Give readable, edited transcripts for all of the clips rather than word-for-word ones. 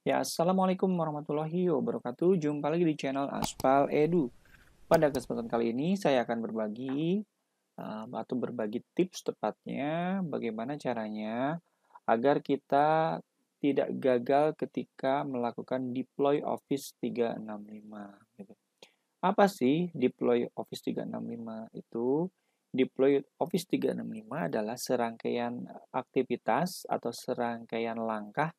Ya, Assalamualaikum warahmatullahi wabarakatuh. Jumpa lagi di channel Aspal Edu. Pada kesempatan kali ini saya akan berbagi atau berbagi tips tepatnya bagaimana caranya agar kita tidak gagal ketika melakukan deploy Office 365 gitu. Apa sih deploy Office 365 itu? Deploy Office 365 adalah serangkaian aktivitas atau serangkaian langkah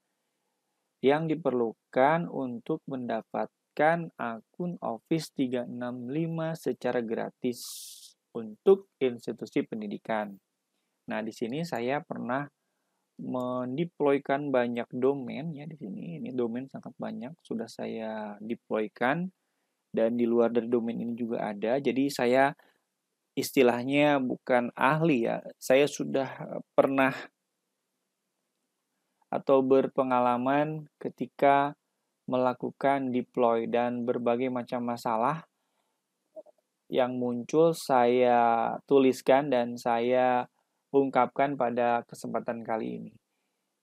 yang diperlukan untuk mendapatkan akun Office 365 secara gratis untuk institusi pendidikan. Nah, di sini saya pernah mendeploykan banyak domain ya di sini. Ini domain sangat banyak sudah saya deploykan dan di luar dari domain ini juga ada. Jadi saya istilahnya bukan ahli ya. Saya sudah pernah atau berpengalaman ketika melakukan deploy dan berbagai macam masalah yang muncul saya tuliskan dan saya ungkapkan pada kesempatan kali ini.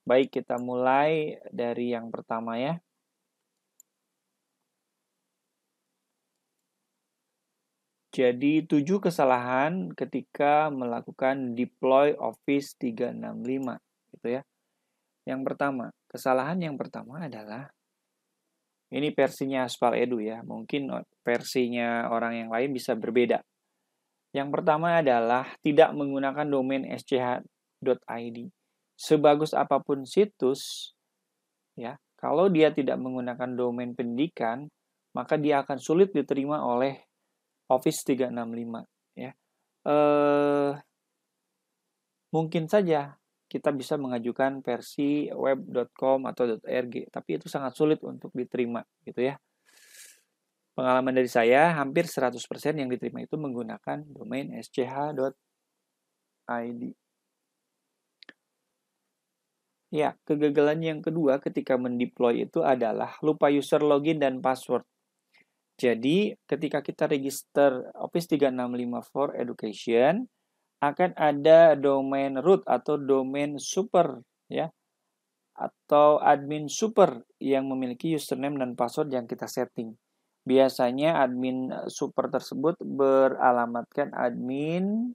Baik, kita mulai dari yang pertama ya. Jadi 7 kesalahan ketika melakukan deploy Office 365 gitu ya. Yang pertama, kesalahan yang pertama adalah ini versinya Aspal Edu ya. Mungkin versinya orang yang lain bisa berbeda. Yang pertama adalah tidak menggunakan domain sch.id. Sebagus apapun situs, ya, kalau dia tidak menggunakan domain pendidikan, maka dia akan sulit diterima oleh Office 365. Ya. Mungkin saja kita bisa mengajukan versi web.com atau .org, tapi itu sangat sulit untuk diterima, gitu ya. Pengalaman dari saya, hampir 100% yang diterima itu menggunakan domain sch.id. Ya, kegagalan yang kedua ketika mendeploy itu adalah lupa user login dan password. Jadi, ketika kita register Office 365 for Education, akan ada domain root atau domain super ya, atau admin super yang memiliki username dan password yang kita setting. Biasanya admin super tersebut beralamatkan admin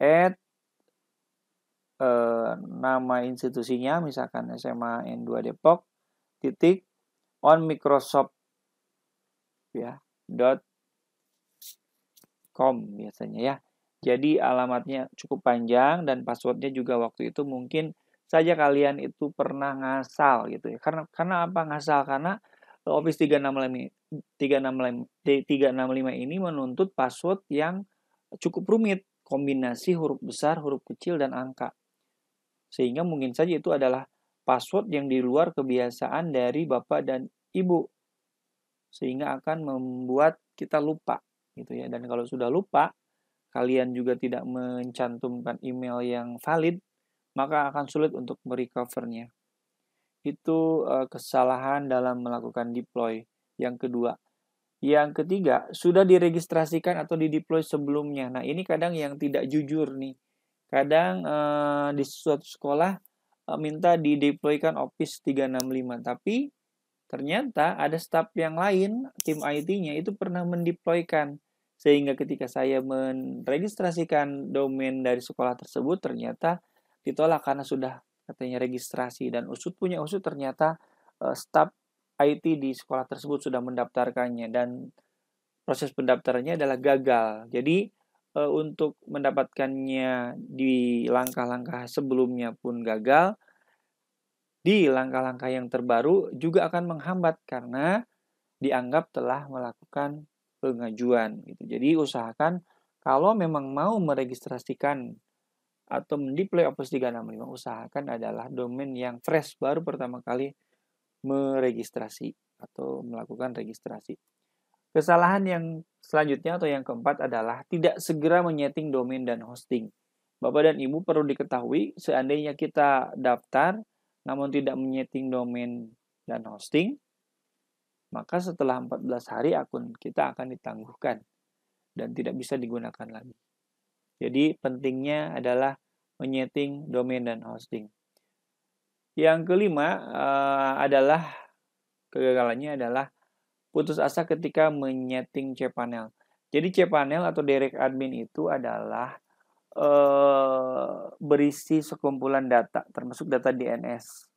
at nama institusinya, misalkan SMA N2 Depok, titik on Microsoft ya .com biasanya ya. Jadi alamatnya cukup panjang dan passwordnya juga waktu itu mungkin saja kalian itu pernah ngasal gitu ya. Karena apa ngasal? Karena Office 365 ini menuntut password yang cukup rumit, kombinasi huruf besar, huruf kecil dan angka. Sehingga mungkin saja itu adalah password yang di luar kebiasaan dari Bapak dan Ibu. Sehingga akan membuat kita lupa gitu ya. Dan kalau sudah lupa, kalian juga tidak mencantumkan email yang valid, maka akan sulit untuk merecovernya. Itu kesalahan dalam melakukan deploy. Yang kedua. Yang ketiga, sudah diregistrasikan atau dideploy sebelumnya. Nah, ini kadang yang tidak jujur nih. Kadang di suatu sekolah minta dideploykan Office 365, tapi ternyata ada staf yang lain, tim IT-nya itu pernah mendeploykan. Sehingga ketika saya meregistrasikan domain dari sekolah tersebut, ternyata ditolak karena sudah katanya registrasi. Dan punya usut ternyata staf IT di sekolah tersebut sudah mendaftarkannya. Dan proses pendaftarannya adalah gagal. Jadi untuk mendapatkannya di langkah-langkah sebelumnya pun gagal, di langkah-langkah yang terbaru juga akan menghambat karena dianggap telah melakukan pengajuan gitu. Jadi usahakan kalau memang mau meregistrasikan atau mendeploy Office 365, usahakan adalah domain yang fresh, baru pertama kali meregistrasi atau melakukan registrasi. Kesalahan yang selanjutnya atau yang keempat adalah tidak segera menyeting domain dan hosting. Bapak dan Ibu perlu diketahui, seandainya kita daftar namun tidak menyeting domain dan hosting, maka setelah 14 hari akun kita akan ditangguhkan dan tidak bisa digunakan lagi. Jadi pentingnya adalah menyeting domain dan hosting. Yang kelima adalah Kegagalannya adalah putus asa ketika menyeting cPanel. Jadi cPanel atau direct admin itu adalah berisi sekumpulan data, termasuk data DNS.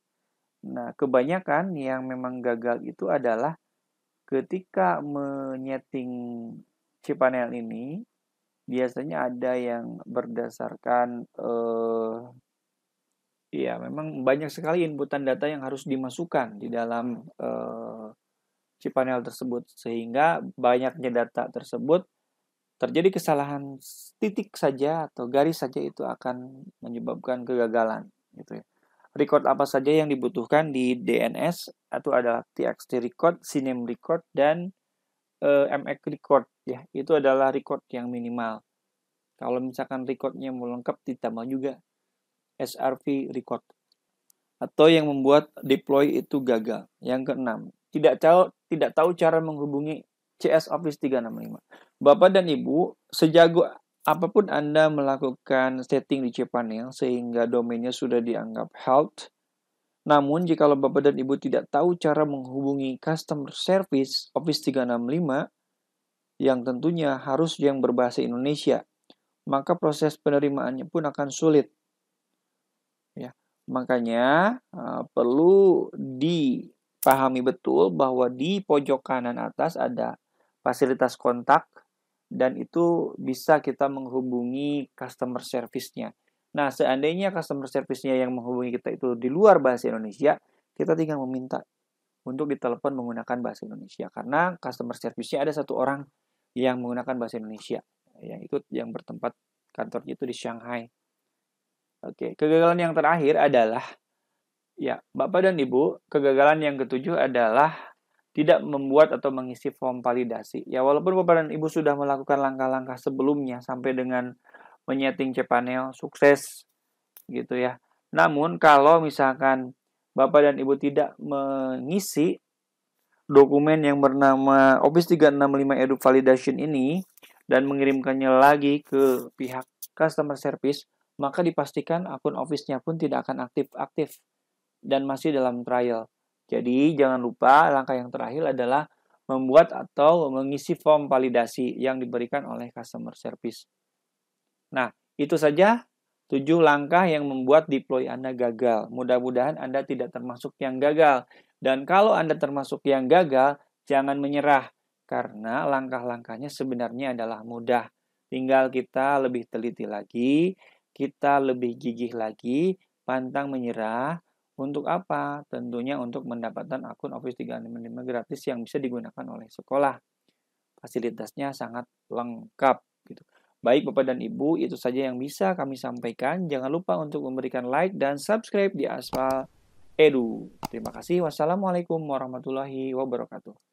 Nah, kebanyakan yang memang gagal itu adalah ketika menyeting cPanel ini, biasanya ada yang berdasarkan ya memang banyak sekali inputan data yang harus dimasukkan di dalam cPanel tersebut, sehingga banyaknya data tersebut terjadi kesalahan titik saja atau garis saja itu akan menyebabkan kegagalan gitu ya. Record apa saja yang dibutuhkan di DNS itu adalah TXT record, CNAME record, dan MX record ya. Itu adalah record yang minimal. Kalau misalkan recordnya mau lengkap, ditambah juga SRV record. Atau yang membuat deploy itu gagal. Yang keenam, tidak tahu cara menghubungi CS Office 365. Bapak dan Ibu, sejago apapun Anda melakukan setting di cPanel sehingga domainnya sudah dianggap health, namun jika Bapak dan Ibu tidak tahu cara menghubungi customer service Office 365 yang tentunya harus yang berbahasa Indonesia, maka proses penerimaannya pun akan sulit. Ya, makanya perlu dipahami betul bahwa di pojok kanan atas ada fasilitas kontak dan itu bisa kita menghubungi customer service-nya. Nah, seandainya customer service-nya yang menghubungi kita itu di luar bahasa Indonesia, kita tinggal meminta untuk ditelepon menggunakan bahasa Indonesia. Karena customer service-nya ada satu orang yang menggunakan bahasa Indonesia. Yang bertempat kantornya itu di Shanghai. Oke, kegagalan yang terakhir adalah ya, Bapak dan Ibu, kegagalan yang ketujuh adalah tidak membuat atau mengisi form validasi. Ya, walaupun Bapak dan Ibu sudah melakukan langkah-langkah sebelumnya sampai dengan menyeting cPanel sukses gitu ya. Namun kalau misalkan Bapak dan Ibu tidak mengisi dokumen yang bernama Office 365 Edu Validation ini dan mengirimkannya lagi ke pihak customer service, maka dipastikan akun Office-nya pun tidak akan aktif-aktif dan masih dalam trial. Jadi jangan lupa langkah yang terakhir adalah membuat atau mengisi form validasi yang diberikan oleh customer service. Nah, itu saja 7 langkah yang membuat deploy Anda gagal. Mudah-mudahan Anda tidak termasuk yang gagal. Dan kalau Anda termasuk yang gagal, jangan menyerah. Karena langkah-langkahnya sebenarnya adalah mudah. Tinggal kita lebih teliti lagi, kita lebih gigih lagi, pantang menyerah. Untuk apa? Tentunya untuk mendapatkan akun Office 365 gratis yang bisa digunakan oleh sekolah. Fasilitasnya sangat lengkap gitu. Baik Bapak dan Ibu, itu saja yang bisa kami sampaikan. Jangan lupa untuk memberikan like dan subscribe di Aspal Edu. Terima kasih. Wassalamualaikum warahmatullahi wabarakatuh.